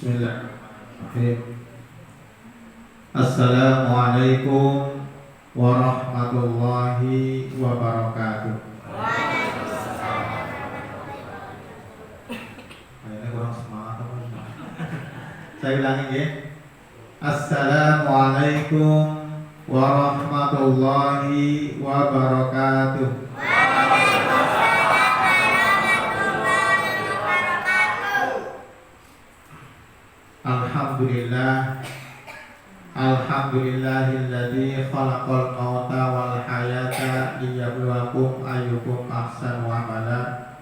Bismillahirrahmanirrahim. Assalamualaikum warahmatullahi wabarakatuh. Kayaknya kurang semangat apa? Saya ulangi ya. Assalamualaikum warahmatullahi wabarakatuh. Alhamdulillah, alhamdulillahilladzi khalaqal mauta wal hayata liyabluwakum ayyukum ahsanu amala.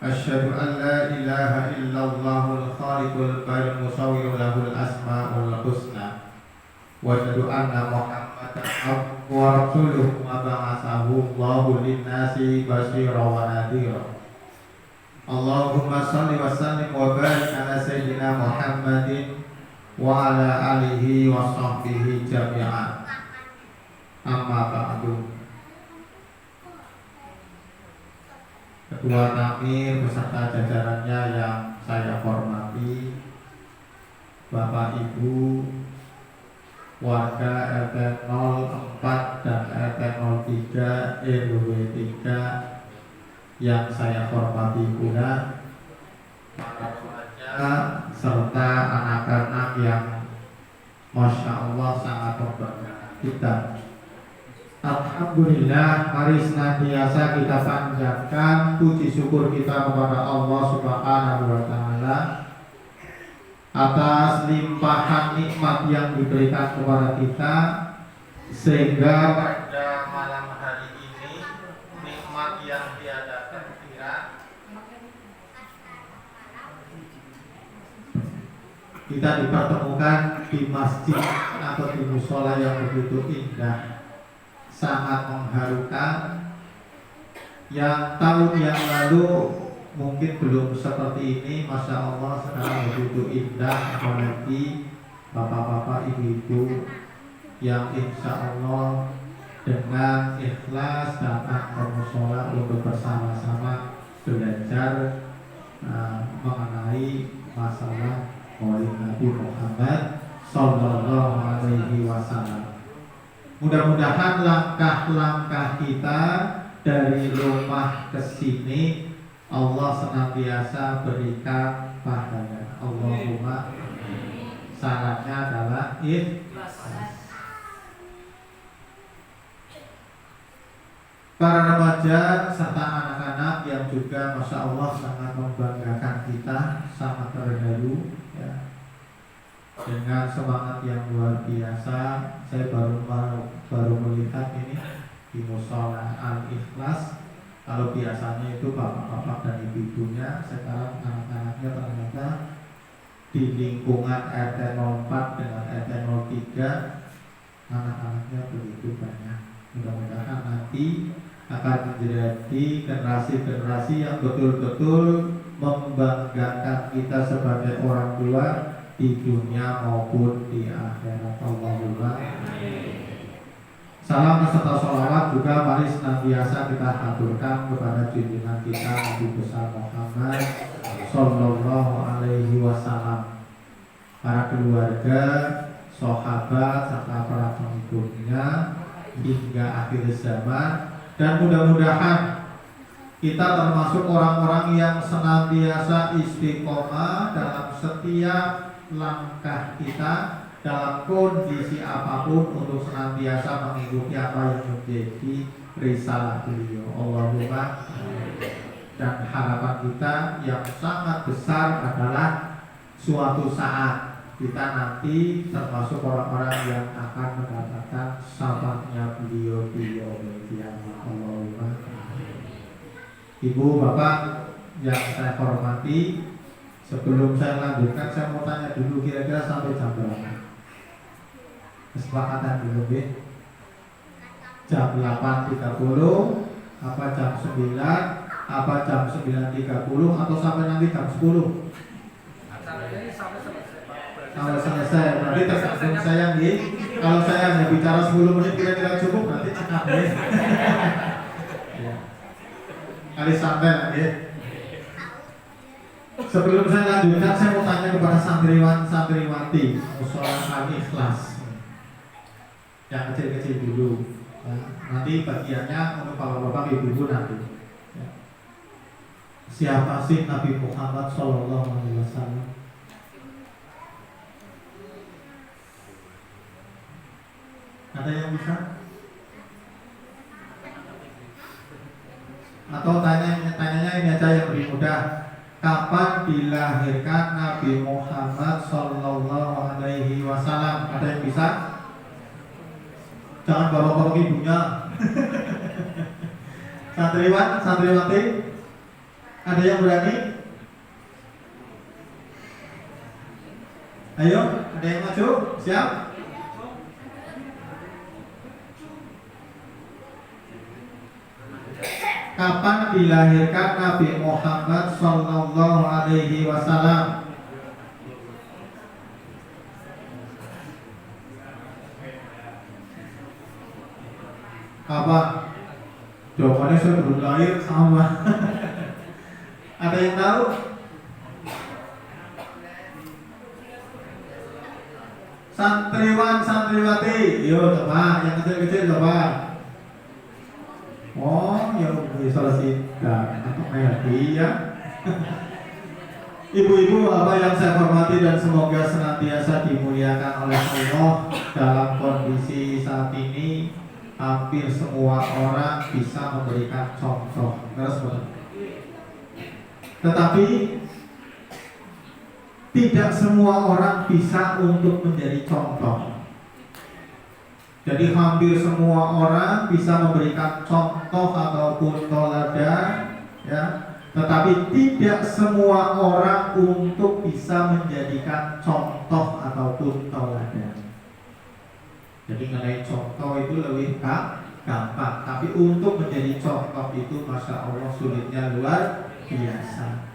Asyhadu an la ilaha illallahul khaliqul baril musawwirul lahul asmaul husna. Wa asyhadu anna Muhammadan abduhu wa rasuluhu wa ba'atsahu Allahu lin-nasi basyiran wa nadhira. Allahumma salli wa sallim wa barik ala sayyidina Muhammadin wa ala alihi wa sahbihi jami'an. Amma ba'du. Ketua Tamir beserta jajarannya yang saya hormati, Bapak Ibu warga RT 04 dan RT 03 RW 3 yang saya hormati pula, para remaja serta anak-anak yang Masya Allah sangat membanggakan kita. Alhamdulillah, mari senantiasa kita panjatkan puji syukur kita kepada Allah Subhanahu wa Ta'ala atas limpahan nikmat yang diberikan kepada kita, sehingga pada malam hari ini nikmat yang tiada terkira kita dipertemukan di masjid atau di mushola yang begitu indah, sangat mengharukan, yang tahun yang lalu mungkin belum seperti ini. Masya Allah, sekarang begitu indah, apalagi bapak-bapak, ibu-ibu yang insya Allah dengan ikhlas datang ke mushola untuk bersama-sama belajar mengenai masalah Maulid Nabi Muhammad Sallallahu Alaihi Wasallam. Mudah-mudahan langkah-langkah kita dari rumah ke sini Allah senantiasa berikan padanya. Allahumma. Syaratnya adalah ikhlas. Para remaja serta anak-anak yang juga Masya Allah sangat membanggakan kita, sangat terharu ya, dengan semangat yang luar biasa. Saya baru melihat ini di mushola Al-Ikhlas. Kalau biasanya itu bapak-bapak dan ibu-ibunya, sekarang anak-anaknya ternyata di lingkungan RT 04 dengan RT 03 anak-anaknya begitu banyak. Mudah-mudahan nanti akan menjadi generasi-generasi yang betul-betul membanggakan kita sebagai orang tua di dunia maupun di akhirat. Allahumma. Salam serta sholawat juga mari senantiasa kita haturkan kepada junjungan kita Nabi besar Muhammad Sallallahu Alaihi Wasallam, para keluarga, sahabat serta para pengikutnya hingga akhir zaman. Dan mudah-mudahan kita termasuk orang-orang yang senantiasa istiqomah dalam setiap langkah kita, dalam kondisi apapun, untuk senantiasa mengikuti apa yang menjadi risalah beliau. Allahumma. Dan harapan kita yang sangat besar adalah suatu saat kita nanti termasuk orang-orang yang akan mendapatkan syafaatnya beliau di yaumil qiyamah. Allahumma. Ibu, bapak yang saya hormati, sebelum saya lanjutkan, saya mau tanya dulu, kira-kira sampai jam berapa? Kesepakatan dulu ya. Jam 8.30, apa jam 9, apa jam 9.30, atau sampai nanti jam 10? Sampai selesai. Berarti tergantung saya nih. Kalau saya hanya bicara 10 menit kira-kira cukup, berarti cekap ya. Kali santai ya. Sebelum saya lanjutkan, saya mau tanya kepada santriwati musola Al-Ikhlas yang kecil-kecil dulu. Nanti bagiannya untuk bapak-bapak ibu-ibu nanti. Ya. Siapa sih Nabi Muhammad Sallallahu Alaihi Wasallam? Ada yang bisa? Atau tanyanya ini aja yang lebih mudah. Kapan dilahirkan Nabi Muhammad Sallallahu Alaihi Wasallam? Ada yang bisa? Jangan bawa-bawa ibunya. Santriwati, ada yang berani? Ayo, ada yang maju? Siap? Kapan dilahirkan Nabi Muhammad Sallallahu Alaihi Wasallam? Apa? Jawabannya saya belum lahir sama. Ada yang tahu? Santriwati, yuk coba, yang kecil-kecil coba. Oh, ya salah tidak atau ya. Ibu-ibu apa yang saya hormati dan semoga senantiasa dimuliakan oleh Allah. Dalam kondisi saat ini hampir semua orang bisa memberikan contoh. Tetapi tidak semua orang bisa untuk menjadi contoh. Jadi hampir semua orang bisa memberikan contoh ataupun teladan, ya. Tetapi tidak semua orang untuk bisa menjadikan contoh ataupun teladan. Jadi mengenai contoh itu lebih gampang, tapi untuk menjadi contoh itu masya Allah sulitnya luar biasa.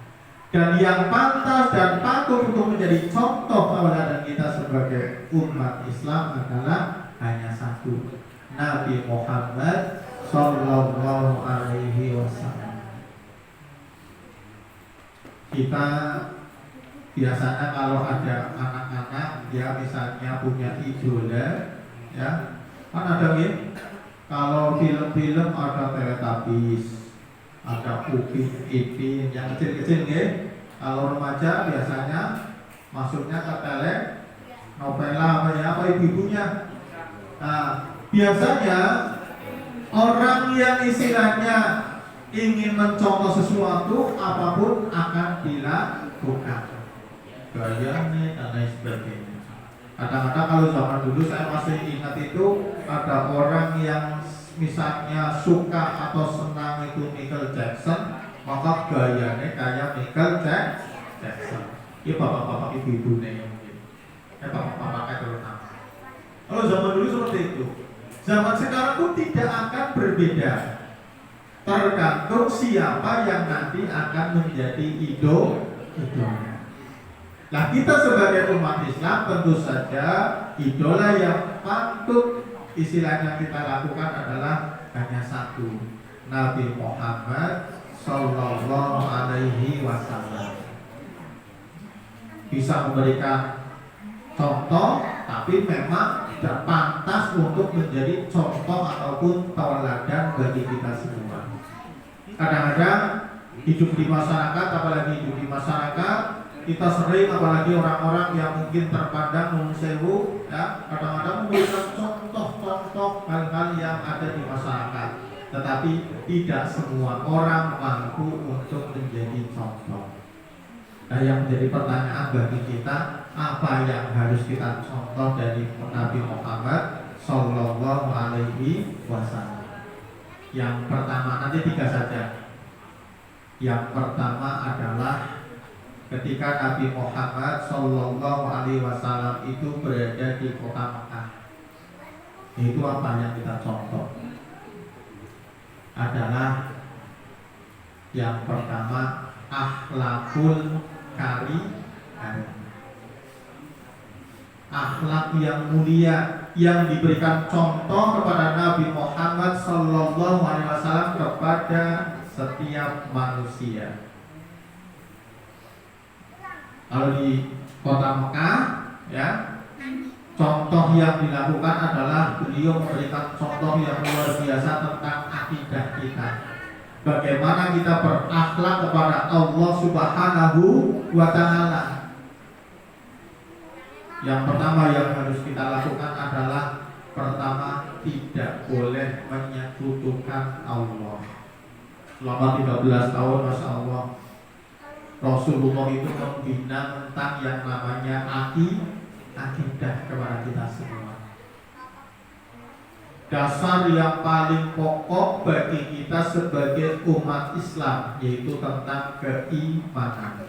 Dan yang pantas dan patut untuk menjadi contoh teladan kita sebagai umat Islam adalah hanya satu, Nabi Muhammad Sallallahu Alaihi Wasallam. Kita biasanya kalau ada anak-anak, ya misalnya punya idola, ya kan ada gitu. Kalau film-film ada Teletubbies, ada Upin Ipin, yang kecil-kecil gitu. Kalau remaja biasanya masuknya ke telenovela apa ibu-ibunya. Nah, biasanya orang yang istilahnya ingin mencontoh sesuatu apapun akan dilakukan, gayanya dan lain sebagainya. Kadang-kadang kalau zaman dulu saya masih ingat itu ada orang yang misalnya suka atau senang itu Michael Jackson, maka gayanya kayak Michael Jackson. Ini bapak-bapak ibu-ibu nih mungkin. Bapak-bapak terutama. Kalau zaman dulu seperti itu. Zaman sekarang pun tidak akan berbeda. Tergantung siapa yang nanti akan menjadi idolanya. Nah, kita sebagai umat Islam tentu saja idola yang patut istilahnya kita lakukan adalah hanya satu, Nabi Muhammad Sallallahu Alaihi Wasallam. Bisa memberikan contoh, tapi memang tidak pantas untuk menjadi contoh ataupun tauladan bagi kita semua. Kadang-kadang hidup di masyarakat, apalagi hidup di masyarakat, kita sering, apalagi orang-orang yang mungkin terpandang nun sewu, ya, kadang-kadang memberikan contoh-contoh hal-hal yang ada di masyarakat. Tetapi tidak semua orang mampu untuk menjadi contoh. Nah, yang menjadi pertanyaan bagi kita, apa yang harus kita contoh dari Nabi Muhammad Sallallahu Alaihi Wasallam? Yang pertama, nanti 3 saja. Yang pertama adalah ketika Nabi Muhammad Sallallahu Alaihi Wasallam itu berada di kota Mekah. Itu apa yang kita contoh? Adalah yang pertama, akhlakul karimah, akhlak yang mulia yang diberikan contoh kepada Nabi Muhammad Sallallahu Alaihi Wasallam kepada setiap manusia. Kalau di kota Mekah, ya, contoh yang dilakukan adalah beliau memberikan contoh yang luar biasa tentang akidah kita. Bagaimana kita berakhlak kepada Allah Subhanahu wa Ta'ala. Yang pertama yang harus kita lakukan adalah pertama, tidak boleh menyekutukan Allah. Selama 13 tahun, Masya Allah, Rasulullah itu membina tentang yang namanya akidah kepada kita semua. Dasar yang paling pokok bagi kita sebagai umat Islam, yaitu tentang keimanan.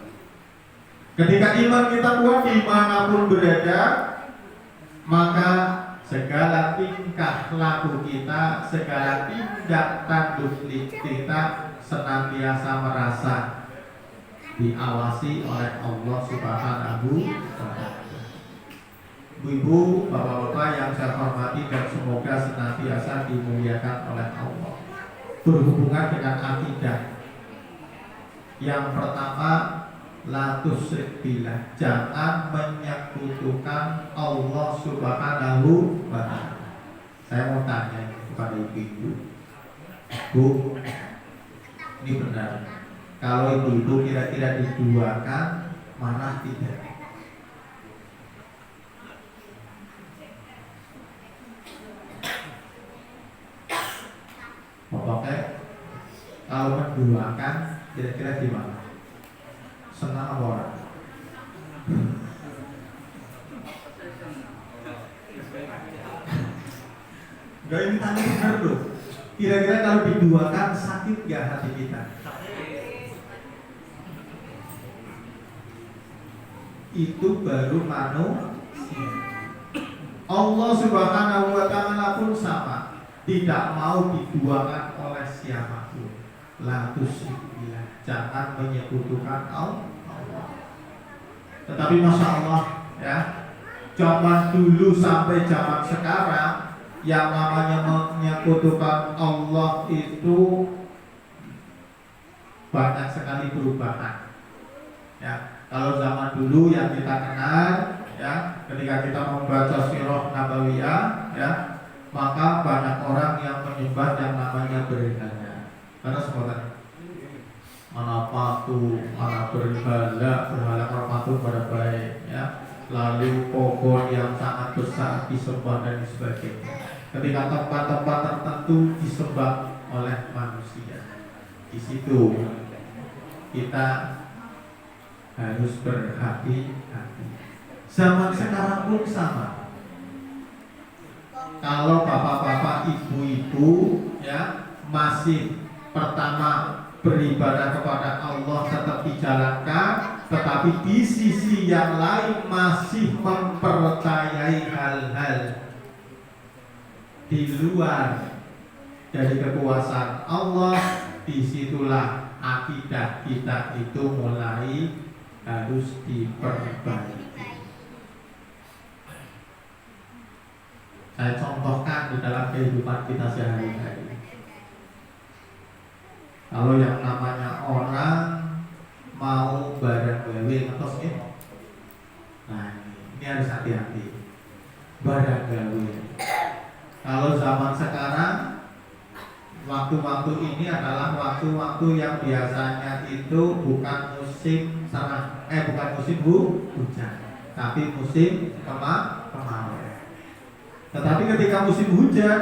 Ketika iman kita kuat dimanapun berada, maka segala tingkah laku kita, segala tindak tanduk kita senantiasa merasa diawasi oleh Allah Subhanahu wa Ta'ala. Ibu, bapak-bapak yang saya hormati dan semoga senantiasa dimuliakan oleh Allah. Berhubungan dengan akidah. Yang pertama, la tusyrik billah, jangan menyekutukan Allah Subhanahu wa Ta'ala. Saya mau tanya kepada ibu-ibu, Bu, ini benar, kalau ibu-ibu kira-kira diduakan, marah tidak? Pokoknya kalau menduakan, kira-kira gimana? Senang apa orang? Gak, ini tanya benar loh. Kira-kira kalau diduakan sakit gak hati kita? Itu baru manusia. Allah Subhanahu wa Ta'ala pun sama, tidak mau diduakan oleh siapapun. La tusyrik billah, jangan menyekutukan Allah. Tetapi Masya Allah, ya, zaman dulu sampai zaman sekarang, yang namanya menyekutukan Allah itu banyak sekali perubahan. Ya, kalau zaman dulu yang kita kenal, ya, ketika kita membaca Sirah Nabawiyah, ya, maka banyak orang yang menyembah yang namanya berhala. Karena semua mana patuh, mana berhala patuh pada baik, ya. Lalu pohon yang sangat besar disembah dan sebagainya. Ketika tempat-tempat tertentu disembah oleh manusia, di situ kita harus berhati-hati. Zaman sekarang pun sama. Kalau bapak-bapak, ibu-ibu, ya, masih pertama beribadah kepada Allah tetap dijalankan, tetapi di sisi yang lain masih mempercayai hal-hal di luar dari kekuasaan Allah, disitulah akidah kita itu mulai harus diperbaiki. Saya contohkan di dalam kehidupan kita sehari-hari. Kalau yang namanya orang mau barang gawe ngetos gitu, nah ini harus hati-hati. Barang gawe. Kalau zaman sekarang, waktu-waktu ini adalah waktu-waktu yang biasanya itu bukan musim bukan musim hujan, tapi musim kemarau. Tetapi ketika musim hujan,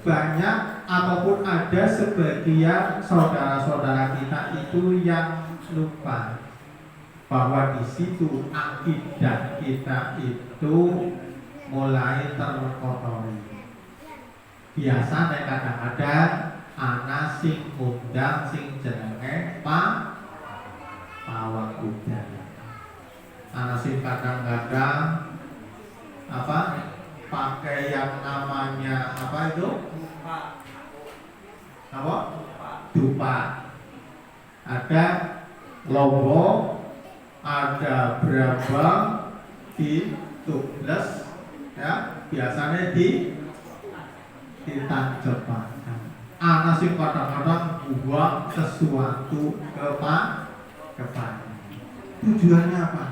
banyak ataupun ada sebagian saudara-saudara kita itu yang lupa bahwa di situ akidah kita itu mulai terkotori. Biasanya kadang-kadang ana sing undang sing jenenge pawang udan. Ana sing kadang-kadang pakai yang namanya apa itu? Apa? Dupa. Ada lombok, ada brambang, ditubes, ya, biasanya ditancepkan. Anak sih kadang-kadang buang sesuatu ke Tujuannya apa?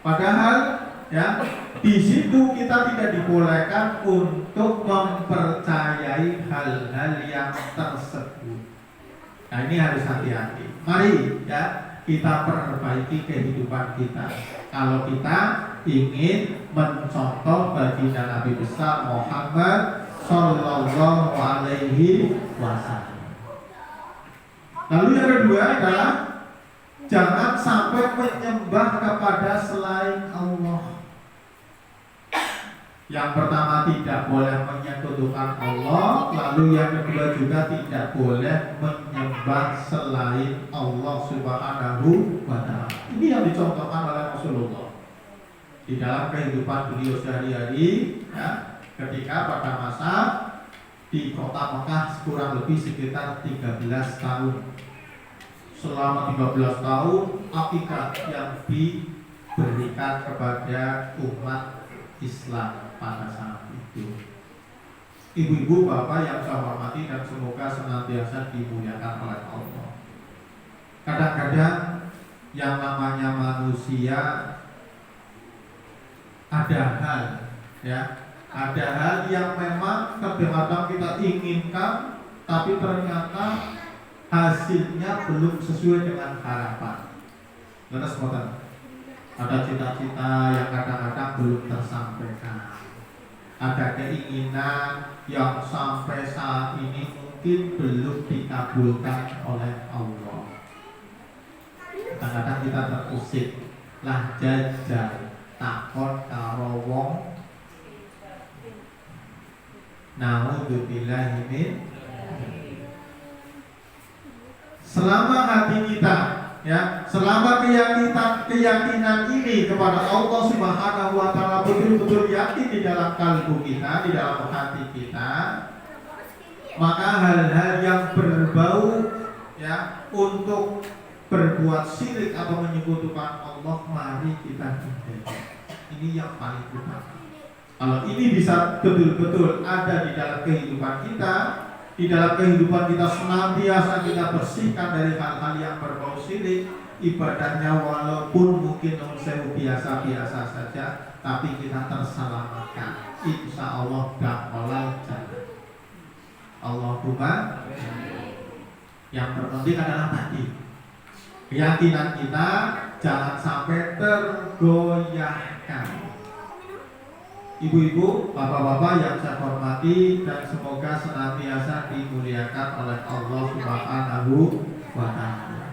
Padahal ya di situ kita tidak dibolehkan untuk mempercayai hal-hal yang tersebut. Nah ini harus hati-hati. Mari ya kita perbaiki kehidupan kita. Kalau kita ingin mencontoh baginda Nabi besar Muhammad Sallallahu Alaihi Wasallam. Lalu yang kedua adalah jangan sampai menyembah kepada selain Allah. Yang pertama tidak boleh menyekutukan Allah. Lalu yang kedua juga tidak boleh menyembah selain Allah Subhanahu wa ta'ala. Ini yang dicontohkan oleh Rasulullah di dalam kehidupan beliau sehari-hari ya, ketika pada masa di kota Mekah kurang lebih sekitar 13 tahun. Selama 13 tahun akikat yang diberikan kepada umat Islam pada saat itu. Ibu-ibu, bapak yang saya hormati dan semoga senantiasa dimuliakan oleh Allah. Kadang-kadang yang namanya manusia ada hal yang memang kadang-kadang kita inginkan tapi ternyata hasilnya belum sesuai dengan harapan. Karena semuanya ada cita-cita yang kadang-kadang belum tersampaikan. Ada keinginan yang sampai saat ini mungkin belum dikabulkan oleh Allah. Kadang-kadang kita terusik lah jajal takon karo wong naudzubillahi min. Selama hati kita ya, selama keyakinan ini kepada Allah Subhanahu wa ta'ala betul-betul yakin di dalam kalbu kita, di dalam hati kita, maka hal-hal yang berbau ya untuk berbuat syirik atau menyekutukan Allah mari kita hindari. Ini yang paling utama. Kalau ini bisa betul-betul ada di dalam kehidupan kita, di dalam kehidupan kita senantiasa kita bersihkan dari hal-hal yang berbau syirik, ibadahnya walaupun mungkin biasa-biasa saja, tapi kita terselamatkan. Insya Allah dakhalal jannah. Allahumma. Yang terpenting adalah tadi keyakinan kita jangan sampai tergoyahkan. Ibu-ibu, bapak-bapak yang saya hormati dan semoga senantiasa dimuliakan oleh Allah Subhanahu wa ta'ala.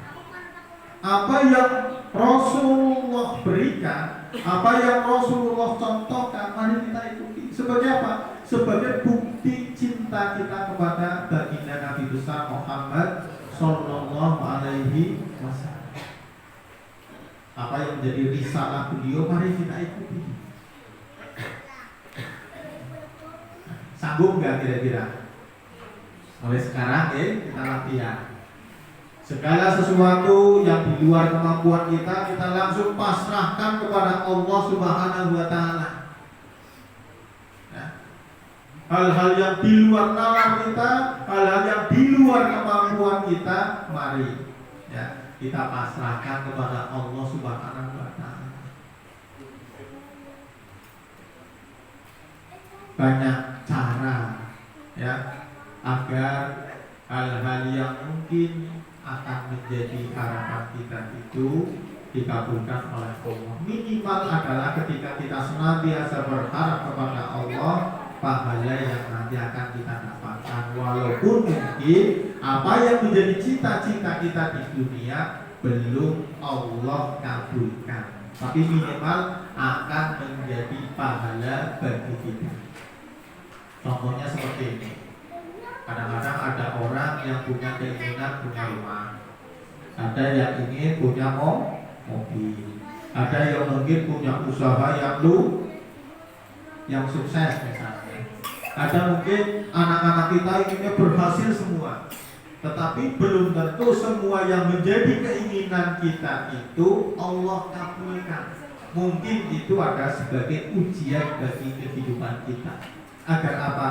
Apa yang Rasulullah berikan, apa yang Rasulullah contohkan, mari kita ikuti. Sebagai apa? Sebagai bukti cinta kita kepada baginda Nabi besar Muhammad Sallallahu Alaihi Wasallam. Apa yang menjadi risalah beliau, mari kita ikuti. Sanggup nggak kira-kira? Mulai sekarang kita latihan. Segala sesuatu yang di luar kemampuan kita langsung pasrahkan kepada Allah Subhanahu wa ta'ala. Ya. Hal-hal yang di luar nalar kita, hal-hal yang di luar kemampuan kita, mari ya kita pasrahkan kepada Allah Subhanahu wa ta'ala. Banyak cara ya agar hal-hal yang mungkin akan menjadi harapan kita itu dikabulkan oleh Allah. Minimal adalah ketika kita senantiasa berharap kepada Allah, pahala yang nanti akan kita dapatkan. Walaupun mungkin apa yang menjadi cita-cita kita di dunia belum Allah kabulkan, tapi minimal akan menjadi pahala bagi kita. Contohnya seperti ini. Kadang-kadang ada orang yang punya keinginan punya rumah, ada yang ingin punya mobil, ada yang mungkin punya usaha yang sukses misalnya. Ada mungkin anak-anak kita inginnya berhasil semua, tetapi belum tentu semua yang menjadi keinginan kita itu Allah kabulkan. Mungkin itu ada sebagai ujian bagi kehidupan kita. Agar apa?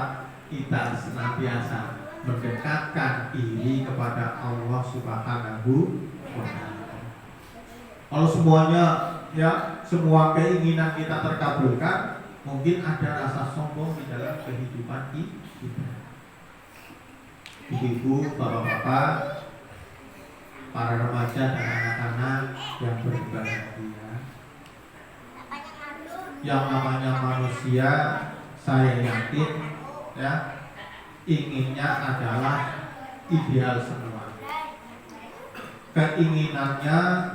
Kita senantiasa mendekatkan diri kepada Allah Subhanahu wa ta'ala. Kalau semuanya ya semua keinginan kita terkabulkan, mungkin ada rasa sombong di dalam kehidupan kita. Ibu-ibu, bapak-bapak, para remaja dan anak-anak yang berbahagia. Yang namanya manusia, saya yakin ya, inginnya adalah ideal semua.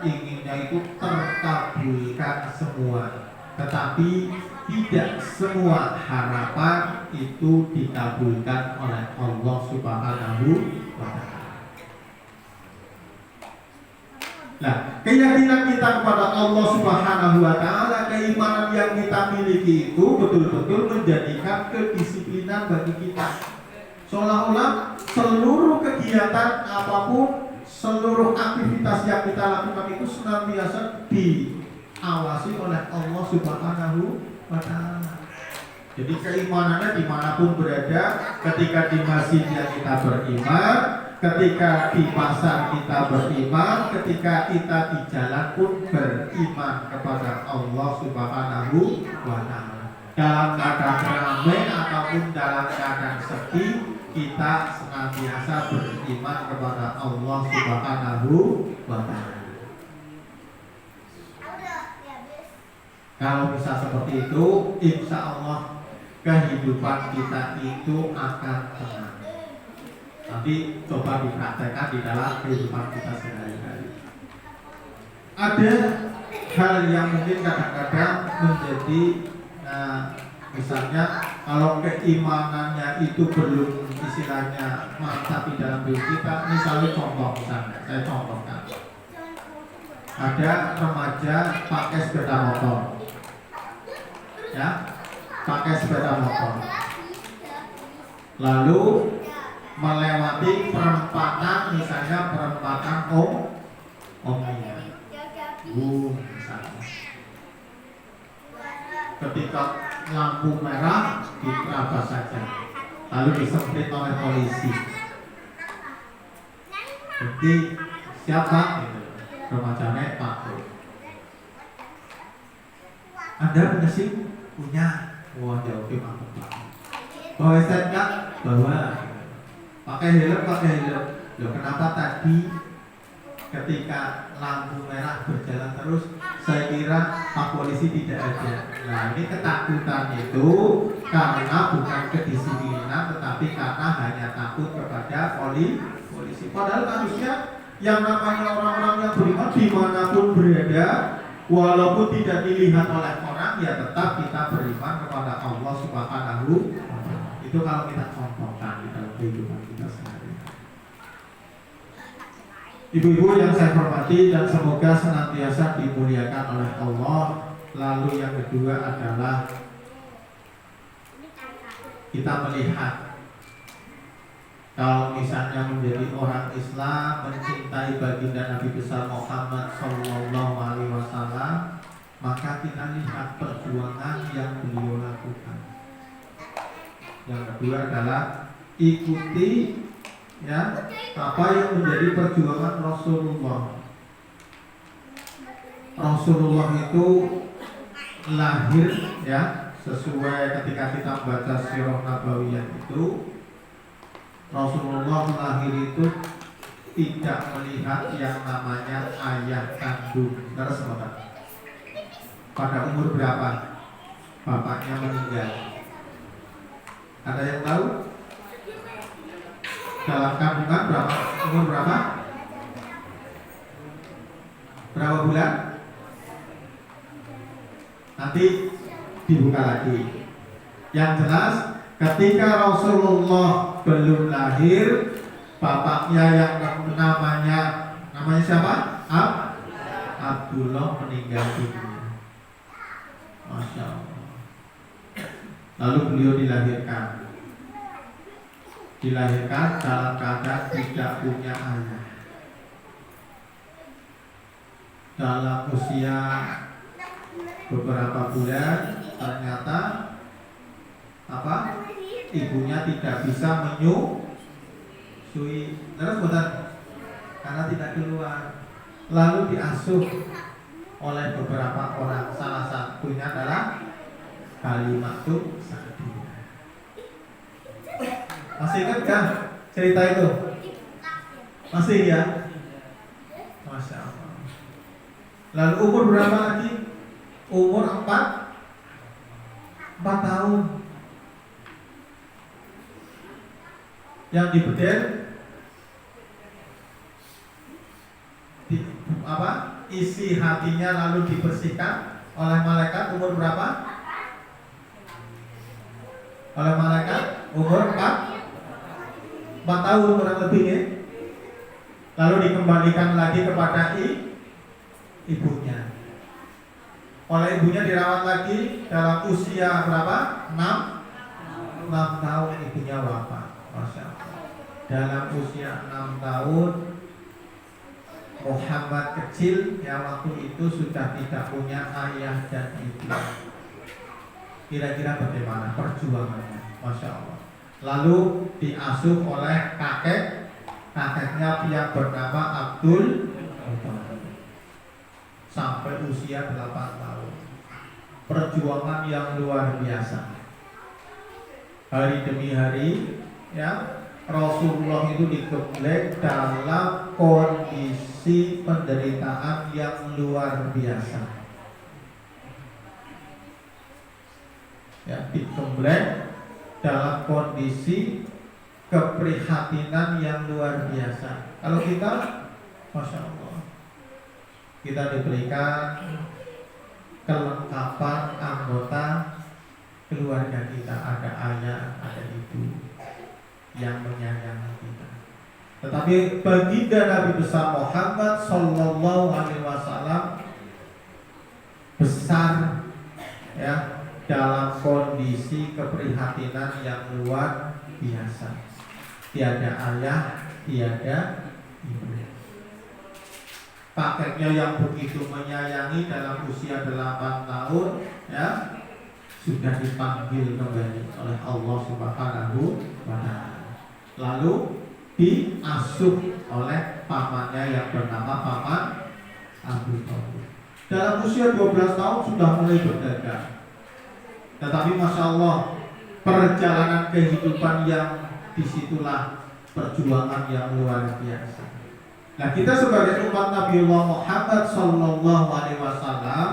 Inginnya itu terkabulkan semua. Tetapi tidak semua harapan itu dikabulkan oleh Allah Subhanahu wa Ta'ala. Nah, keyakinan kita kepada Allah Subhanahu wa Ta'ala, keimanan yang kita miliki itu betul-betul menjadikan kedisiplinan bagi kita. Seolah-olah seluruh kegiatan apapun, seluruh aktivitas yang kita lakukan itu senantiasa diawasi oleh Allah Subhanahu wa Ta'ala. Jadi keimanannya dimanapun berada, ketika di masjid ya kita beriman, ketika di pasar kita beriman, ketika kita di jalan pun beriman kepada Allah Subhanahu wa Ta'ala. Dalam keadaan ramai ataupun dalam keadaan sepi, kita senantiasa beriman kepada Allah Subhanahu wa Ta'ala. Kalau bisa seperti itu, insya Allah kehidupan kita itu akan tenang. Nanti coba dipraktekkan di dalam kehidupan kita sehari-hari. Ada hal yang mungkin kadang-kadang menjadi misalnya kalau keimanannya itu belum istilahnya mantap di dalam diri kita. Misalnya saya contohkan, ada remaja pakai sepeda motor, ya, pakai sepeda motor, lalu melewati perempatan, misalnya perempatan Omnia, misalnya. Ketika lampu merah diterabas saja, lalu disemprit oleh polisi. Jadi siapa? Remajanya takut. Anda punya SIM? Punya. Wah, oke, mantap banget. Bawa STNK? Bawa. Pakai helm. Loh, kenapa tadi ketika lampu merah berjalan terus saya kira Pak Polisi tidak ada? Nah, ini ketakutan itu karena bukan kedisiplinan, tetapi karena hanya takut kepada polisi. Padahal manusia yang namanya orang-orang yang beriman dimanapun berada, walaupun tidak dilihat oleh orang, ya tetap kita beriman kepada Allah Subhanahu wa Ta'ala. Itu kalau kita contohkan di dalam kehidupan kita sehari-hari. Ibu-ibu yang saya hormati dan semoga senantiasa dimuliakan oleh Allah. Lalu yang kedua adalah kita melihat, kalau misalnya menjadi orang Islam, mencintai baginda Nabi besar Muhammad Sallallahu Alaihi Wasallam, maka kita lihat perjuangan yang beliau lakukan. Yang kedua adalah ikuti ya apa yang menjadi perjuangan Rasulullah. Rasulullah itu lahir ya sesuai ketika kita membaca sirah nabawiyah itu, Rasulullah lahir itu tidak melihat yang namanya ayah kandung. Terus sebentar. Pada umur berapa bapaknya meninggal? Ada yang tahu? Dalam kandungan berapa? Umur berapa? Berapa bulan? Nanti dibuka lagi. Yang jelas ketika Rasulullah belum lahir, bapaknya yang namanya siapa? Abdullah meninggal dunia. Masya Allah. Lalu beliau dilahirkan dalam keadaan tidak punya ayah. Dalam usia beberapa bulan ternyata ibunya tidak bisa menyusui. Terus benar, karena tidak keluar. Lalu diasuh oleh beberapa orang. Salah satunya adalah Halimatu Sa'diyah. Masih ingat kan cerita itu? Masih ya? Masya Allah. Lalu umur berapa lagi? Umur 4 tahun. Yang dibedel isi hatinya lalu dibersihkan oleh malaikat umur berapa? Oleh malaikat umur 4 tahun kurang lebih ya. Lalu dikembalikan lagi kepada ibunya. Oleh ibunya dirawat lagi dalam usia berapa? 6 tahun ibunya wafat. Masya Allah. Dalam usia 6 tahun Muhammad kecil yang waktu itu sudah tidak punya ayah dan ibu. Kira-kira bagaimana perjuangannya? Masya Allah. Lalu diasuh oleh kakeknya yang bernama Abdul sampai usia 8 tahun. Perjuangan yang luar biasa. Hari demi hari ya, Rasulullah itu digembleng dalam kondisi penderitaan yang luar biasa. Ya, digembleng dalam kondisi keprihatinan yang luar biasa. Kalau kita, Masya Allah, kita diberikan kelengkapan anggota keluarga kita, ada ayah, ada ibu yang menyayangi kita. Tetapi baginda Nabi besar Muhammad Sallallahu Alaihi Wasallam besar ya dalam kondisi keprihatinan yang luar biasa. Tiada ayah, tiada ibu. Kakeknya yang begitu menyayangi dalam usia 8 tahun ya sudah dipanggil kembali oleh Allah Subhanahu wa Ta'ala. Lalu diasuh oleh pamannya yang bernama Paman Abu Thalib. Dalam usia 12 tahun sudah mulai berdagang. Tetapi Masya Allah, perjalanan kehidupan yang disitulah perjuangan yang luar biasa. Nah, kita sebagai umat Nabiullah Muhammad Sallallahu Alaihi Wasallam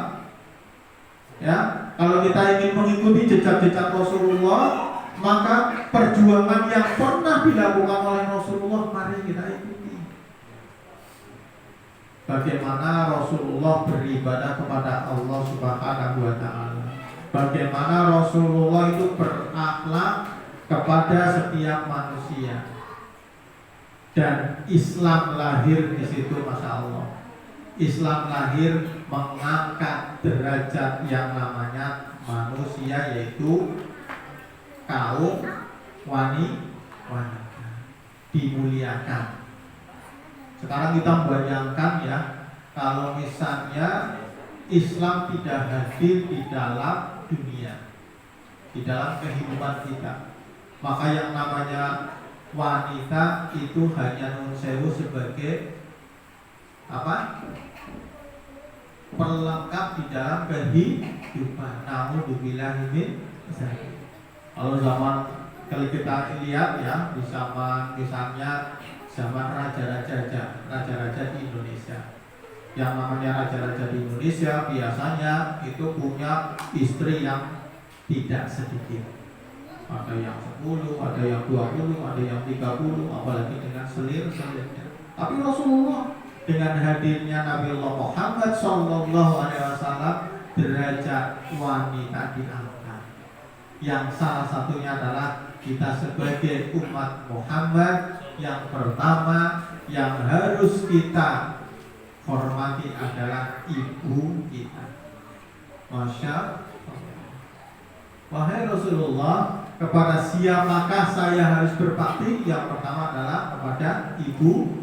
ya, kalau kita ingin mengikuti jejak-jejak Rasulullah, maka perjuangan yang pernah dilakukan oleh Rasulullah mari kita ikuti. Bagaimana Rasulullah beribadah kepada Allah Subhanahu wa Ta'ala, bagaimana Rasulullah itu berakhlak kepada setiap manusia. Dan Islam lahir di situ, Masya Allah. Islam lahir mengangkat derajat yang namanya manusia, yaitu kaum wanita dimuliakan. Sekarang kita bayangkan ya, kalau misalnya Islam tidak hadir di dalam dunia, di dalam kehidupan kita, maka yang namanya wanita itu hanya nun sewu sebagai apa? Pelengkap di dalam kehidupan. Naudzubillah min dzalik. Kalau kalau kita lihat ya, di zaman misalnya zaman raja-raja di Indonesia. Yang namanya raja-raja di Indonesia biasanya itu punya istri yang tidak sedikit. Ada yang 10, ada yang 20, ada yang 30, apalagi dengan selir-selirnya. Tapi Rasulullah dengan hadirnya Nabiullah Muhammad Sallallahu Alaihi Wasallam, derajat wanita diangkat. Yang salah satunya adalah kita sebagai umat Muhammad yang pertama yang harus kita hormati adalah ibu kita. Masya Allah. Wahai Rasulullah, kepada siapakah saya harus berbakti? Yang pertama adalah kepada ibu.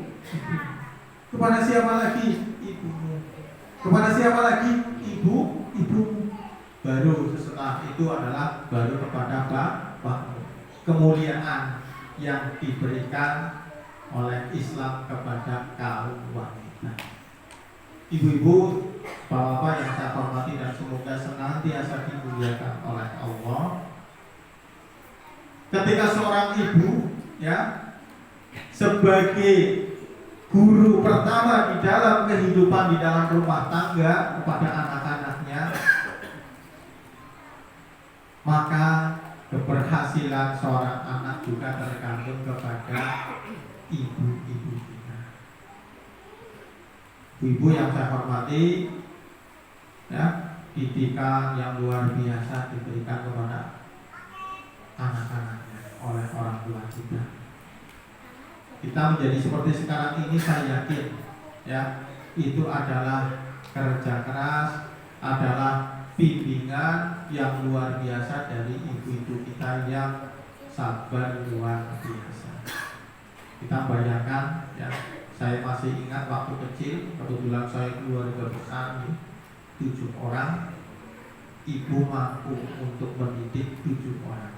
Kepada siapa lagi? Ibumu. Kepada siapa lagi? Ibumu. Baru setelah itu adalah baru kepada bapakmu. Kemuliaan yang diberikan oleh Islam kepada kaum wanita. Ibu-ibu Bapak-bapak yang saya hormati dan semoga senantiasa dimuliakan oleh Allah. Ketika seorang ibu ya sebagai guru pertama di dalam kehidupan di dalam rumah tangga kepada anak-anaknya, maka keberhasilan seorang anak juga tergantung kepada ibu-ibu kita. Ibu yang saya hormati, ya, didikan yang luar biasa diberikan kepada anak-anaknya oleh orang tua kita. Kita menjadi seperti sekarang ini, saya yakin, ya, itu adalah kerja keras, adalah bimbingan yang luar biasa dari ibu-ibu kita yang sabar luar biasa. Kita bayangkan, ya, saya masih ingat waktu kecil, kebetulan saya keluarga besar, 7 orang, ibu mampu untuk mendidik 7 orang.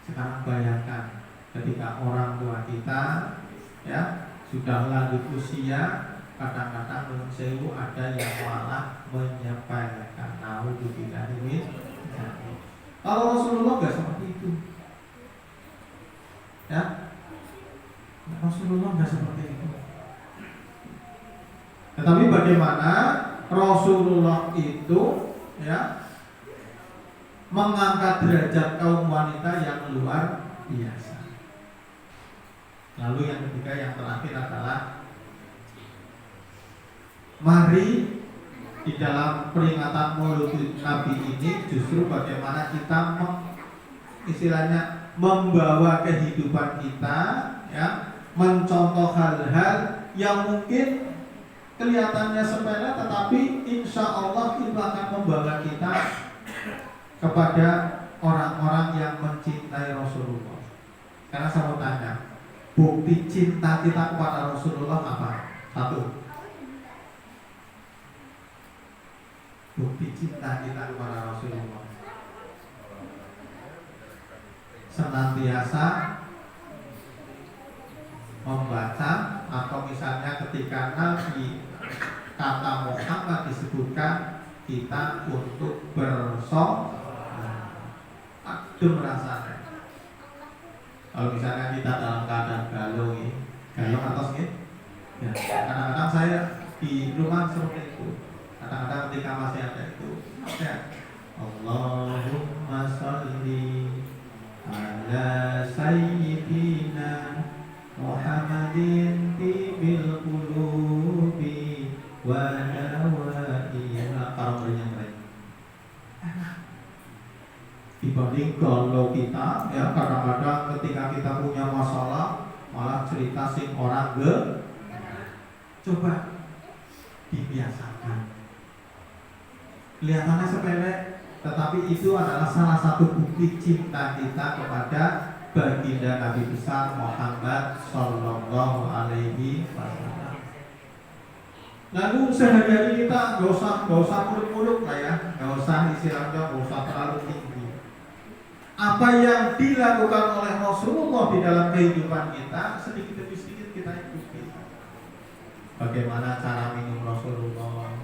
Sekarang bayangkan ketika orang tua kita, ya, sudah lanjut usia, kadang-kadang belum sewu ada yang malah menyepelekan. Naudzubillah min dzalik. Kalau Rasulullah nggak seperti itu, ya, Rasulullah nggak seperti itu. Tetapi bagaimana Rasulullah itu, ya, mengangkat derajat kaum wanita yang luar biasa. Lalu yang ketiga, yang terakhir adalah mari di dalam peringatan Maulid Nabi ini justru bagaimana kita istilahnya membawa kehidupan kita, ya, mencontoh hal-hal yang mungkin kelihatannya sepele, tetapi insya Allah itu akan membawa kita kepada orang-orang yang mencintai Rasulullah. Karena saya mau tanya, bukti cinta kita kepada Rasulullah apa? Satu, bukti cinta kita kepada Rasulullah senantiasa membaca, atau misalnya ketika Nabi kata Muhammad disebutkan, kita untuk bersolat. Itu rasanya. Kalau misalnya kita dalam keadaan galong atas ya, kadang-kadang saya di rumah seperti itu. Kadang-kadang ketika masih ada itu, ya, Allahumma sholli ala sayyidina Muhammadin tibil qulubi wa dawaiha. Kalau bernyanyi dibanding kalau kita, ya, kadang-kadang ketika kita punya masalah malah cerita sing orang coba dibiasakan. Kelihatannya sepele, tetapi itu adalah salah satu bukti cinta kita kepada baginda Nabi besar Muhammad Sallallahu Alaihi Wasallam. Lalu sehari-hari kita gak usah muluk-muluk lah, ya, gak usah istilahnya, gak usah terlalu tinggi. Apa yang dilakukan oleh Rasulullah di dalam kehidupan kita, sedikit demi sedikit kita ikuti. Bagaimana cara minum Rasulullah,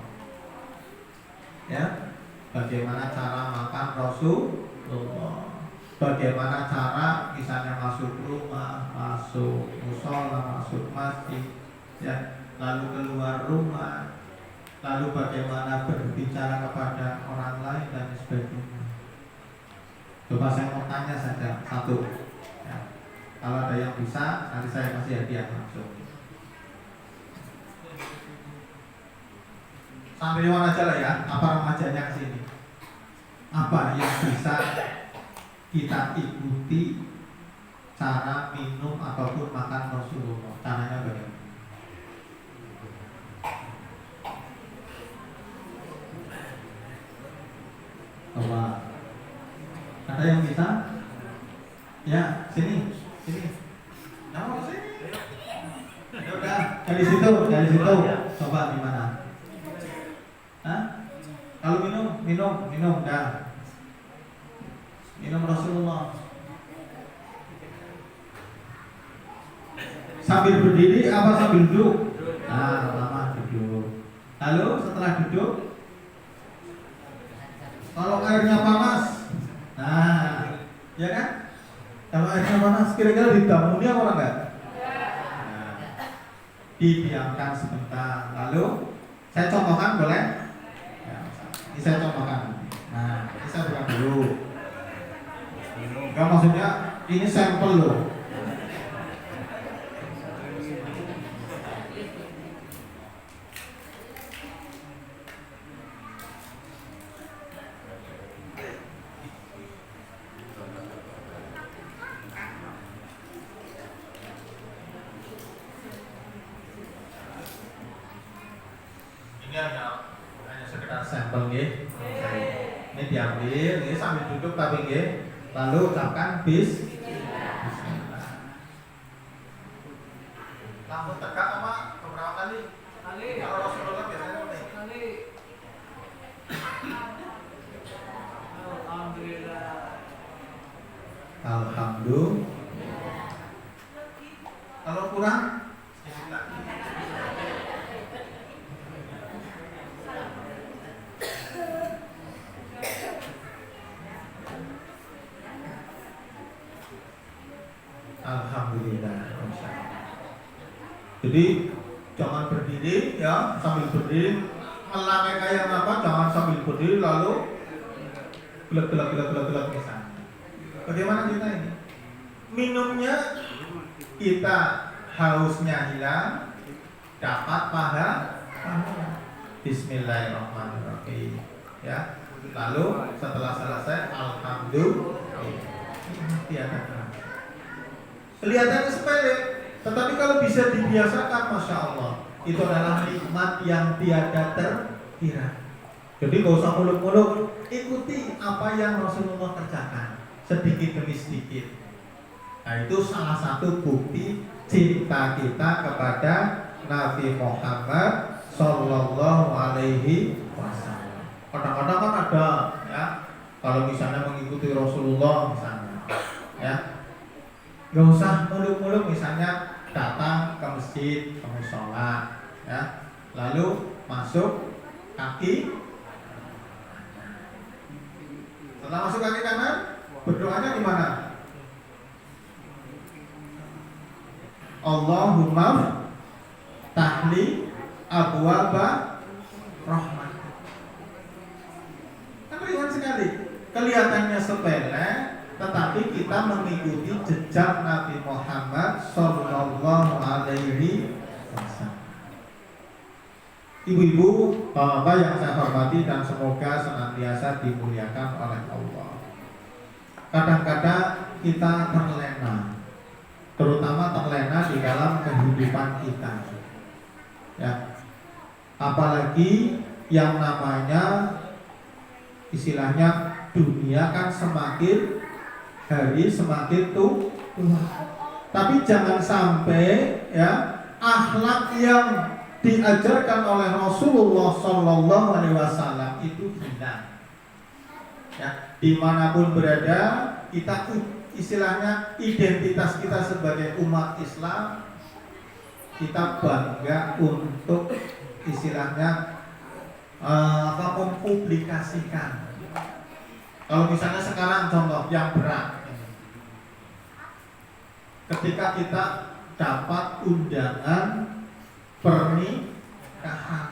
ya, bagaimana cara makan Rasulullah, bagaimana cara misalnya masuk rumah, masuk musola, masuk masjid, ya, lalu keluar rumah, lalu bagaimana berbicara kepada orang lain dan sebagainya. Coba saya mau tanya saja satu, ya. Kalau ada yang bisa, nanti saya kasih hadiah langsung. Santriwan aja lah, ya, apa remajanya kesini. Apa yang bisa kita ikuti cara minum ataupun makan Rasulullah? Caranya bagaimana? Coba. Ada yang bisa? Ya, sini. Nama sini. Ya udah, dari situ. Coba gimana? Hah? Kalau minum dah. Minum Rasulullah. Sambil berdiri apa sambil duduk? Nah, pertama duduk. Lalu setelah duduk Kalau airnya panas, nah, ya kan? Kalau airnya panas, kira-kira didamuni apa enggak? Nah, didiamkan sebentar. Lalu saya contohkan boleh? Ya, ini saya contohkan. Nah, ini saya buka dulu. Enggak, maksudnya ini sampel loh. Ini hanya sekedar sampel nggih. Ini diambil, ini sambil duduk tapi nggih. Lalu ucapkan bismillah. Langsung tegak apa beberapa kali? Kalau Rasulullah biasanya seperti Alhamdulillah. Kalau kurang sedikit lagi. Alhamdulillah. Jadi jangan berdiri ya, sambil berdiri melamai kayak apa, jangan sambil berdiri lalu gelap misalnya. Bagaimana kita ini? Minumnya kita hausnya hilang, dapat pahala. Bismillahirrahmanirrahim. Ya. Lalu setelah selesai alhamdulillah. Kelihatannya sepele, tetapi kalau bisa dibiasakan, masya Allah, itu adalah nikmat yang tiada terkira. Jadi gak usah muluk-muluk, ikuti apa yang Rasulullah kerjakan sedikit demi sedikit. Nah, itu salah satu bukti cinta kita kepada Nabi Muhammad Sallallahu Alaihi Wasallam. Kadang-kadang kan ada ya, kalau misalnya mengikuti Rasulullah misalnya, ya, gak usah muluk-muluk, misalnya datang ke masjid, ke mushola, ya, lalu masuk kaki. Setelah masuk kaki kanan, berdoanya gimana? Allahumma tahli abwaba rahmat. Kan ringan sekali, kelihatannya sepele, tetapi kita mengikuti jejak Nabi Muhammad Sallallahu Alaihi Wasallam. Ibu-ibu, bapak yang saya hormati dan semoga senantiasa dimuliakan oleh Allah. Kadang-kadang kita terlena, terutama terlena di dalam kehidupan kita. Ya, apalagi yang namanya istilahnya dunia kan semakin hari semakin tua. Tapi jangan sampai ya akhlak yang diajarkan oleh Rasulullah Sallallahu Alaihi Wasallam itu hilang. Ya, dimanapun berada kita istilahnya identitas kita sebagai umat Islam, kita bangga untuk istilahnya mempublikasikan. Kalau misalnya sekarang contoh yang berat, ketika kita dapat undangan pernikahan,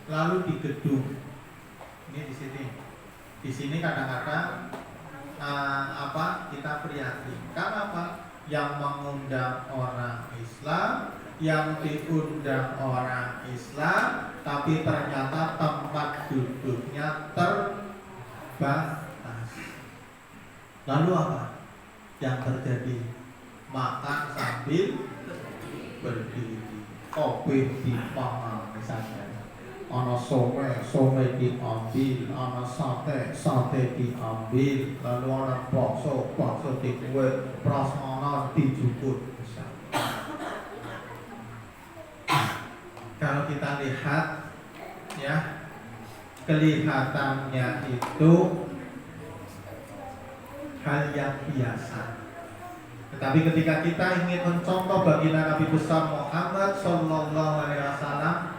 lalu di gedung, ini di sini kadang-kadang kita prihatin. Karena apa? Yang mengundang orang Islam, yang diundang orang Islam, tapi ternyata tempat duduknya terbatas. Lalu apa yang terjadi? Makan sambil berdiri, kopi dipangan misalnya, ana some diambil, ana sate diambil, lalu ana bakso dikuek, prasmanan dijuput. Kalau kita lihat ya, kelihatannya itu hal yang biasa. Tetapi ketika kita ingin mencontoh baginda Nabi besar Muhammad Sallallahu Alaihi Wasallam,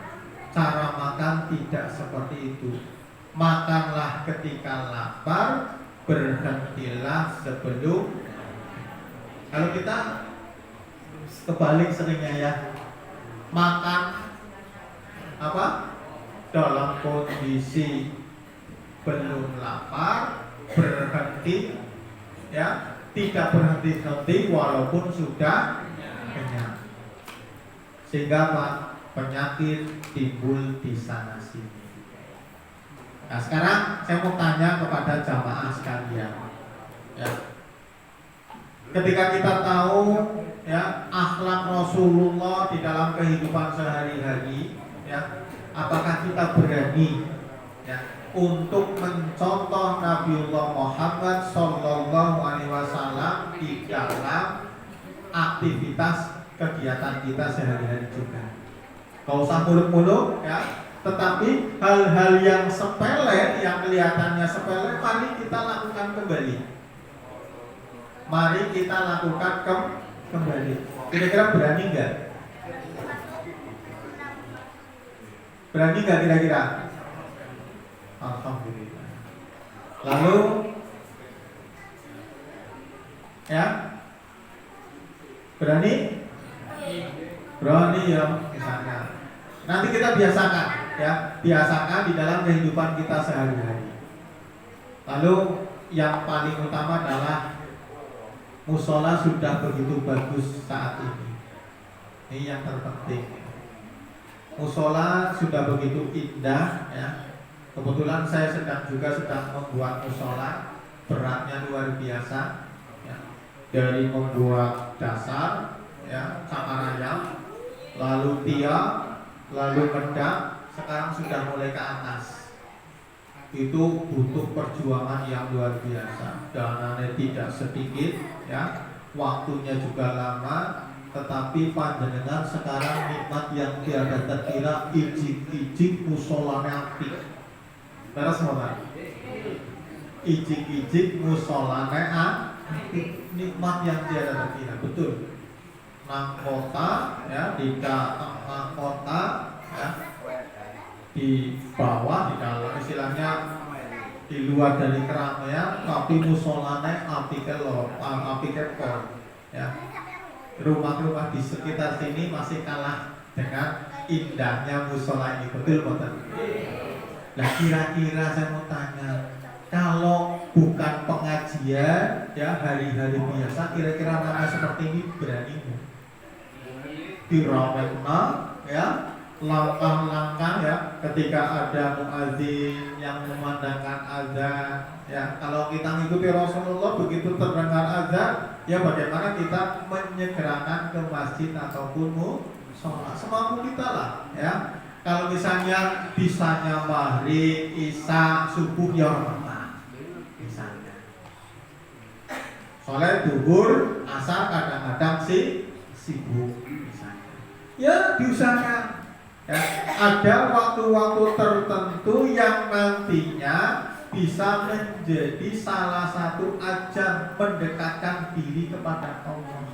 cara makan tidak seperti itu. makanlah ketika lapar, berhentilah sebelum. Kalau kita kebalik seringnya ya, makan apa? Dalam kondisi belum lapar, berhenti ya, tidak berhenti-henti walaupun sudah kenyang. Sehingga Pak, penyakit timbul di sana sini. Nah sekarang saya mau tanya kepada jamaah sekalian ya. Ketika kita tahu ya akhlak Rasulullah di dalam kehidupan sehari-hari ya, apakah kita berani ya untuk mencontoh Nabiullah Muhammad Sallallahu Alaihi Wasallam di dalam aktivitas kegiatan kita sehari-hari juga? Gak usah muluk-muluk ya, tetapi hal-hal yang sepele, yang kelihatannya sepele, mari kita lakukan kembali. Mari kita lakukan kembali. Kira-kira berani nggak? Berani nggak kira-kira? Alhamdulillah. Lalu ya, berani? Berani ya, misalnya. Nanti kita biasakan ya, biasakan di dalam kehidupan kita sehari-hari. Lalu yang paling utama adalah musola sudah begitu bagus saat ini. Ini yang terpenting. Musola sudah begitu indah ya. Kebetulan saya sedang membuat musola, beratnya luar biasa ya. Dari membuat dasar ya, cakar ayam, lalu tiang, lalu mendak, sekarang sudah mulai ke atas. Itu butuh perjuangan yang luar biasa. Dananya tidak sedikit ya, waktunya juga lama, tetapi panjenengan sekarang nikmat yang tiada terkira, ijik-ijik musolane apik. Beres semua. Ijik-ijik musolane apik, nikmat yang tiada terkira, betul. Nang kota ya, di tengah kota ya, di bawah, di dalam, istilahnya di luar dari keramaian, tapi musolane apike pol ya. Rumah-rumah di sekitar sini masih kalah dengan indahnya musola ini, betul betul. Nah kira-kira saya mau tanya, kalau bukan pengajian ya, hari-hari biasa, kira-kira nama seperti ini berani nggak? Dirawatna ya, langkah-langkah ya, ketika ada muadzin yang memandangkan azan ya, kalau kita mengikuti Rasulullah, begitu terdengar azan ya, bagaimana kita menyegerakan ke masjid ataupun sholat semampu kita lah ya. Kalau misalnya bisanya maghrib, isya, subuh ya orang misalnya. Sholat duhur, asar kadang-kadang sibuk misalnya. Ya diusahakan. Ya, ada waktu-waktu tertentu yang nantinya bisa menjadi salah satu ajang mendekatkan diri kepada Allah.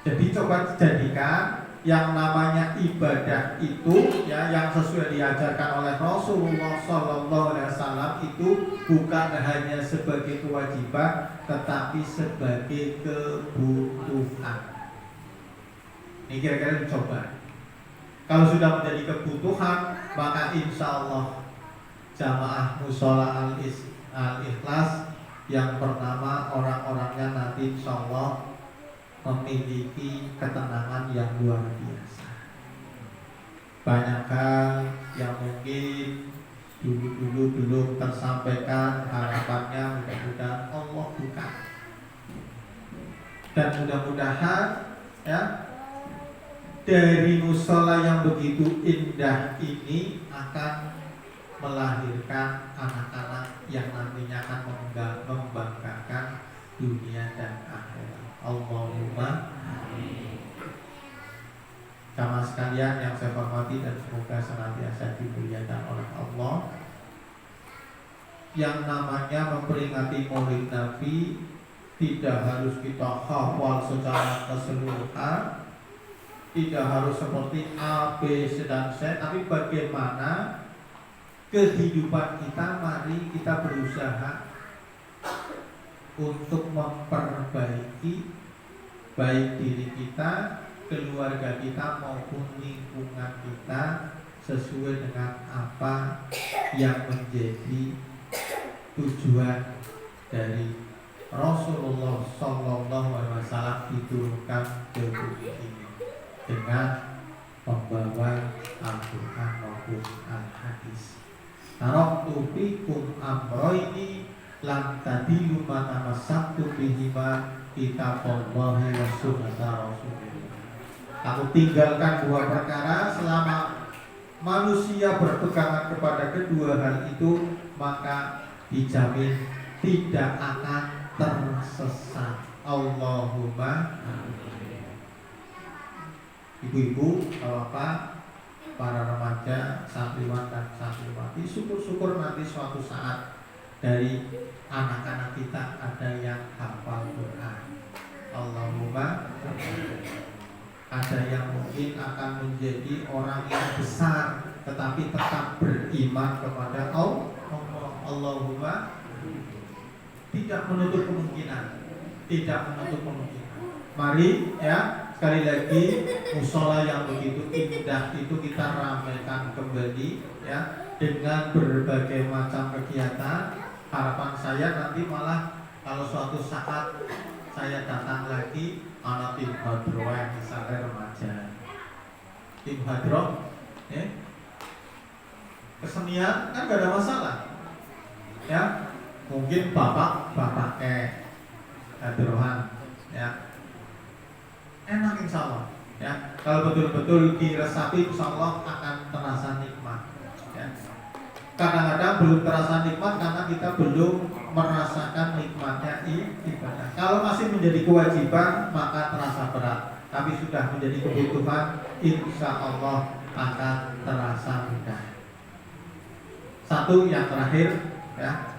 Jadi coba jadikan yang namanya ibadah itu ya, yang sesuai diajarkan oleh Rasulullah SAW itu bukan hanya sebagai kewajiban, tetapi sebagai kebutuhan. Ini kira-kira dicoba. Kalau sudah menjadi kebutuhan, maka insya Allah jamaah musola al-ikhlas yang pertama, orang-orangnya nanti insya Allah memiliki ketenangan yang luar biasa. Banyak hal yang mungkin dulu belum tersampaikan, harapannya mudah-mudahan Allah buka. Dan mudah-mudahan ya, dari musola yang begitu indah ini akan melahirkan anak-anak yang nantinya akan membanggakan dunia dan akhirat. Allahumma amin. Jamaah sekalian yang saya hormati dan semoga senantiasa dimuliakan oleh Allah, yang namanya memperingati Maulid Nabi tidak harus kita hafal secara keseluruhan, tidak harus seperti A, B, C, dan Z, tapi bagaimana kehidupan kita, mari kita berusaha untuk memperbaiki baik diri kita, keluarga kita maupun lingkungan kita sesuai dengan apa yang menjadi tujuan dari Rasulullah Sallallahu Alaihi Wasallam diturunkan ke bumi ini dengan membawa Al-Quran maupun Al-Hadis. Taraktu fikum amroini lam tadilu ma tamassaktu bihima kitaballahi wa sunnata Rasulillah. Aku tinggalkan dua perkara, selama manusia berpegangan kepada kedua hal itu, maka dijamin tidak akan tersesat. Allahumma amin. Ibu-ibu, bapak, para remaja, santriwan dan santriwati, syukur-syukur nanti suatu saat dari anak-anak kita ada yang hafal Quran. Allahumma amin. Ada yang mungkin akan menjadi orang yang besar tetapi tetap beriman kepada Allah. Allahumma, tidak menutup kemungkinan, tidak menutup kemungkinan. Mari ya, sekali lagi musola yang begitu indah itu kita ramaikan kembali ya dengan berbagai macam kegiatan. Harapan saya nanti malah kalau suatu saat saya datang lagi, anak tim hadroh yang misalnya remaja, tim hadroh kesenian kan gak ada masalah ya. Mungkin bapak hadrohan ya, enak insya Allah ya. Kalau betul-betul diresapi insya Allah akan terasa nikmat ya. Kadang-kadang belum terasa nikmat karena kita belum merasakan nikmatnya ibadah. Kalau masih menjadi kewajiban maka terasa berat, tapi sudah menjadi kebutuhan, insya Allah akan terasa mudah. Satu yang terakhir ya,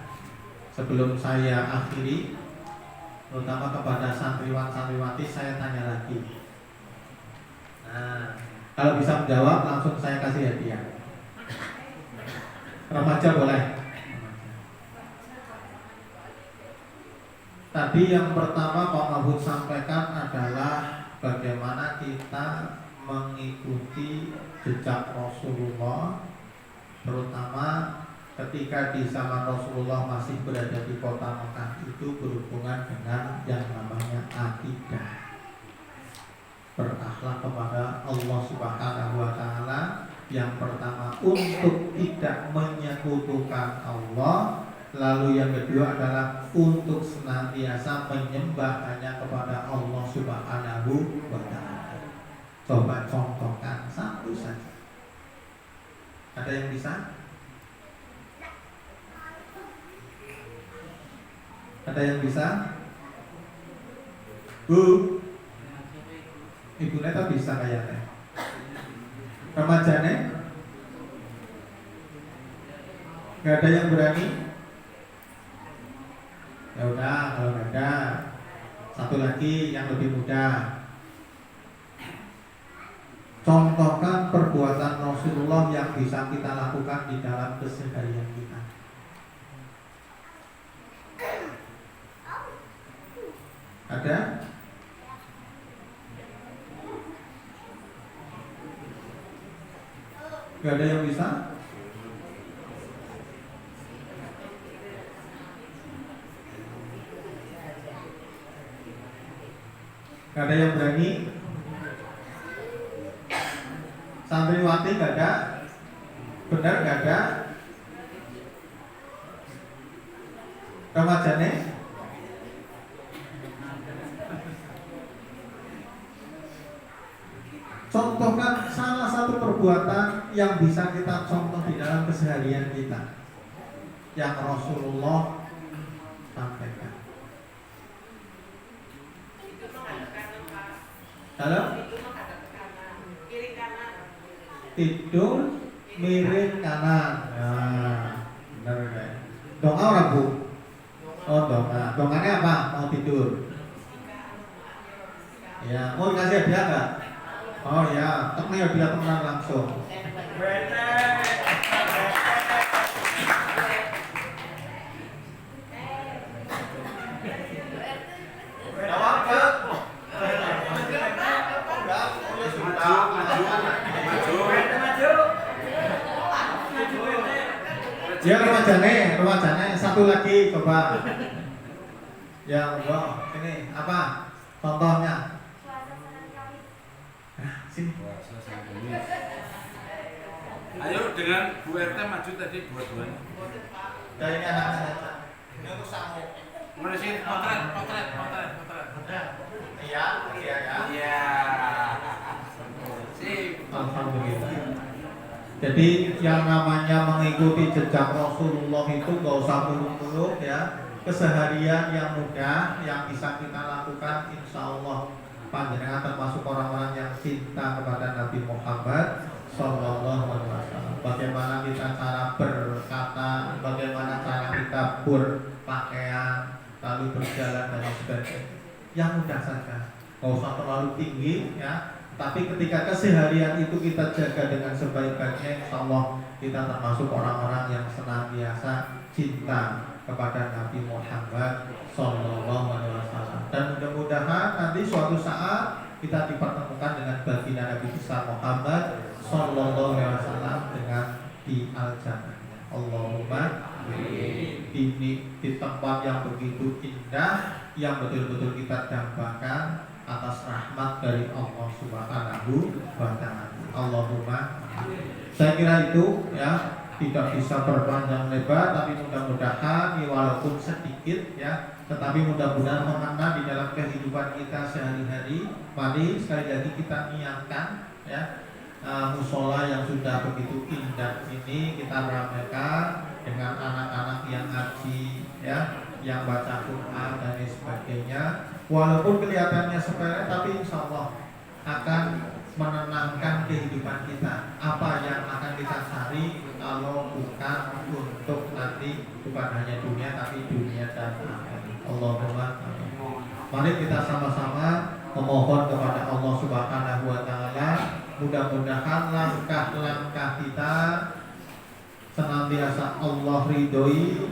sebelum saya akhiri, terutama kepada santriwan-santriwati, saya tanya lagi. Nah, kalau bisa menjawab langsung saya kasih hadiah. Remaja boleh. Tadi yang pertama Pak Mahfud sampaikan adalah bagaimana kita mengikuti jejak Rasulullah, terutama ketika di zaman Rasulullah masih berada di kota Mekah, itu berhubungan dengan yang namanya akidah, berakhlak kepada Allah Subhanahu wa Ta'ala. Yang pertama untuk tidak menyekutukan Allah, lalu yang kedua adalah untuk senantiasa menyembah hanya kepada Allah Subhanahu wa Ta'ala. Coba contohkan satu saja. Ada yang bisa? Ada yang bisa? Bu, Ibu Neta bisa kayaknya. Remajane? Gak ada yang berani? Ya udah, kalau gak ada, satu lagi yang lebih mudah. Contohkan perbuatan Rasulullah yang bisa kita lakukan di dalam keseharian kita. Ada? Gak ada yang bisa? Gak ada yang berani? Santriwati gak ada? Benar gak ada? Remajane? Contohkan salah satu perbuatan yang bisa kita contoh di dalam keseharian kita yang Rasulullah sampaikan. Halo? Tidur miring kanan. Nah, benar ya. Doa orang bu? Oh doa. Doanya apa? Mau tidur? Ya, mau dikasih hadiah nggak? Oh ya, temen ya dia temenan langsung. Ya remajane satu lagi coba. Ya Allah, ini apa? Contohnya. Sini. Ayo dengan Bu RT maju tadi dua-duanya. Ya ini anak-anak. Ini untuk samu. Mana sih potret. Iya ya. Iya. Sip. Alhamdulillah. Jadi yang namanya mengikuti jejak Rasulullah itu gak usah muluk-muluk ya. Keseharian yang mudah yang bisa kita lakukan, insya Allah panjenengan termasuk orang-orang yang cinta kepada Nabi Muhammad Sallallahu Alaihi Wasallam. Bagaimana kita cara berkata, bagaimana cara kita berpakaian, lalu berjalan dan sebagainya. Yang mudah saja, nggak usah terlalu tinggi ya. Tapi ketika keseharian itu kita jaga dengan sebaik-baiknya, insya Allah kita termasuk orang-orang yang senantiasa cinta kepada Nabi Muhammad Sallallahu Alaihi Wasallam. Dan mudah-mudahan nanti suatu saat kita dipertemukan dengan baginda Nabi besar Muhammad Sallallahu Alaihi Wasallam dengan di al-jannah. Allahumma ini di tempat yang begitu indah, yang betul-betul kita dambakan atas rahmat dari Allah Subhanahu wa Ta'ala. Allahumma. Saya kira itu ya, tidak bisa berpanjang lebar, tapi mudah-mudahan walaupun sedikit ya, tetapi mudah-mudahan mengena di dalam kehidupan kita sehari-hari. Mari sekali lagi kita niatkan ya, musola yang sudah begitu indah ini kita ramaikan dengan anak-anak yang ngaji ya, yang baca Quran dan lain sebagainya. Walaupun kelihatannya sepele, tapi insya Allah akan menenangkan kehidupan kita. Apa yang akan kita cari kalau bukan untuk nanti, bukan hanya dunia tapi dunia dan akhirat. Allahumma amin. Mari kita sama-sama memohon kepada Allah Subhanahu wa Ta'ala, mudah-mudahan langkah-langkah kita senantiasa Allah ridhoi,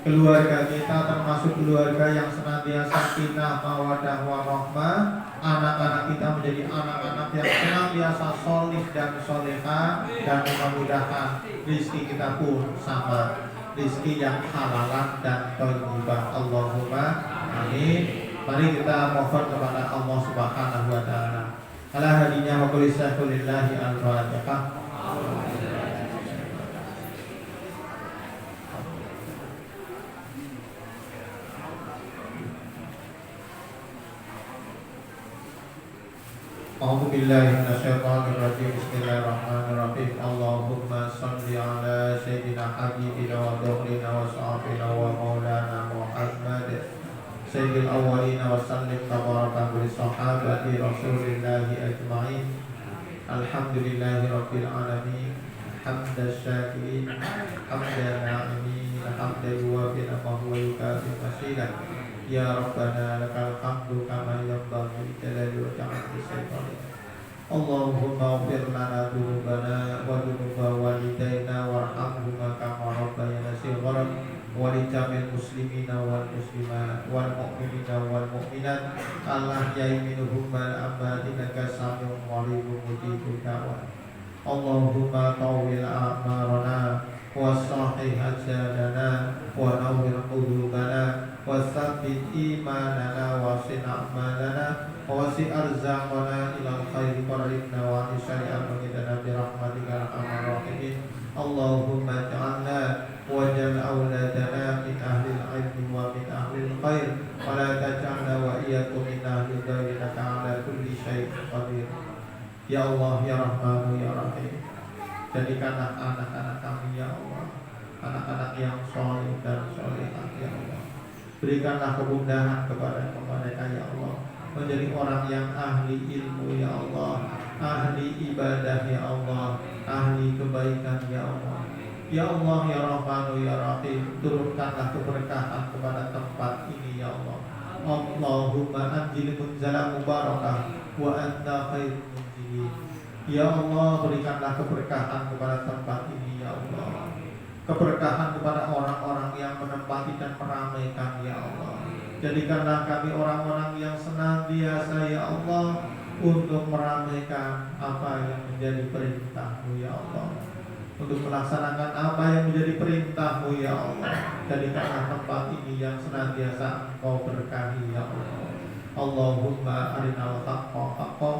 keluarga kita termasuk keluarga yang senantiasa kita mawadah warahmah, anak-anak kita menjadi anak-anak yang senantiasa solih dan soleha, dan mudah-mudahan rizki kita pun sama, rizki yang halalan dan thayyibah. Allahumma amin. Mari kita mohon kepada Allah Subhanahu wa Ta'ala. Ala hadinya wa kulli sahlillahi al-fatihah. A'udzu billahi minasyaitonir rajim. Bismillahirrahmanirrahim. Allahumma shalli ala sayyidina habibina wa dhukrina wa sahbina wa maulana Muhammad sayyidil awwalina wa sallim tabaraka bi sahabati rasulillahi ajma'in. Alhamdulillahi rabbil alamin. Hamdan syakirin, hamdan na'imin, hamdan yuwafiqu wa yukafi masilah. Ya Rabbana lakal hamdu kama yanbaghi li jalali wajhika syaitan. Allahumma ighfir lana dzunubana wa dzunuba walidayna warhamhuma kama rabbayana shighran, wa li jamil muslimina wal muslimat wal mu'minina wal mu'minat Allah yaiminhum wal abadina kasami'un qaribun mujibud da'wat. Allahumma tawwil a'marana wa sahih ajadana wa nawwir qulubana wa tsabbit imanana wa sin a'malana wa wasi' arzaqana ilal khairi qaribna wa syari'an wa bi rahmatika arhamar rahimin. Allahumma ja'alna wa ja'al auladana min ahli al-ilmi wa min ahli al-khair wa la taj'alna wa iyyakum min ahli al-khair innaka 'ala kulli syai'in qadir. Ya Allah ya Rahman ya Rahim, jadikanlah anak-anak kami ya Allah anak-anak yang soleh dan solehah ya Allah. Berikanlah kemudahan kepada mereka ya Allah, menjadi orang yang ahli ilmu ya Allah, ahli ibadah ya Allah, ahli kebaikan ya Allah. Ya Allah ya Rahman ya Rahim, turunkanlah keberkahan kepada tempat ini ya Allah. Allahumma anjil munzala mubarakah wa anta khairul munzilin. Ya Allah, berikanlah keberkahan kepada tempat ini ya Allah, keberkahan kepada orang-orang yang menempati dan meramaikan ya Allah. Jadikanlah kami orang-orang yang senantiasa ya Allah untuk meramaikan apa yang menjadi perintah-Mu ya Allah. untuk melaksanakan apa yang menjadi perintah-Mu ya Allah. Jadikanlah tempat ini yang senantiasa Engkau berkahi ya Allah. Allahumma arinal haqqa haqqa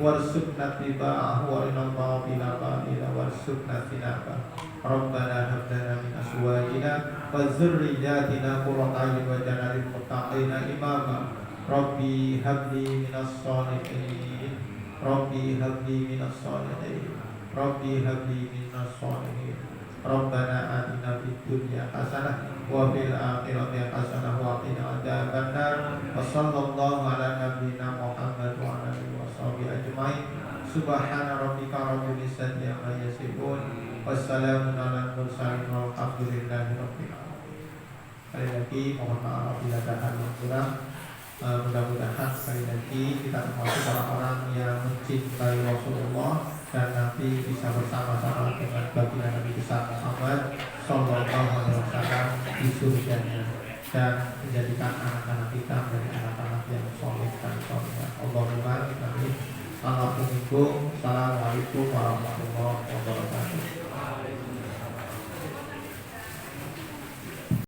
warzuqna ittiba'ahu wa arinal batila batila warzuqna tinabah. Rabbana hab lana min azwajina wa dzurriyyatina qurrata a'yun waj'alna lil muttaqina imama. Rabbi habli minas sholihin. Rabbi habli minas sholihin. Rabbi habli minas sholihin. Rabbana atina fid dunya hasanah wa fil akhirati hasanah wa qina adzabannar. Wa sallallahu ala nabiyyina Muhammad wa ala alihi washabihi ajmain. Subhana rabbika rabbil izzati amma yasifun. Wassalamun ala mursalin walhamdulillahi rabbil alamin. Sekali lagi mohon maaf bila ada hal yang kurang. Mudah-mudahan sekali lagi kita termasuk orang-orang yang mencintai Rasulullah dan nanti bisa bersama-sama dengan baginda Nabi besar Muhammad Sallallahu Alaihi Wasallam di surganya dan menjadikan anak-anak kita menjadi anak-anak yang soleh dan soleh. Allahumma amin. Assalamualaikum warahmatullahi wabarakatuh.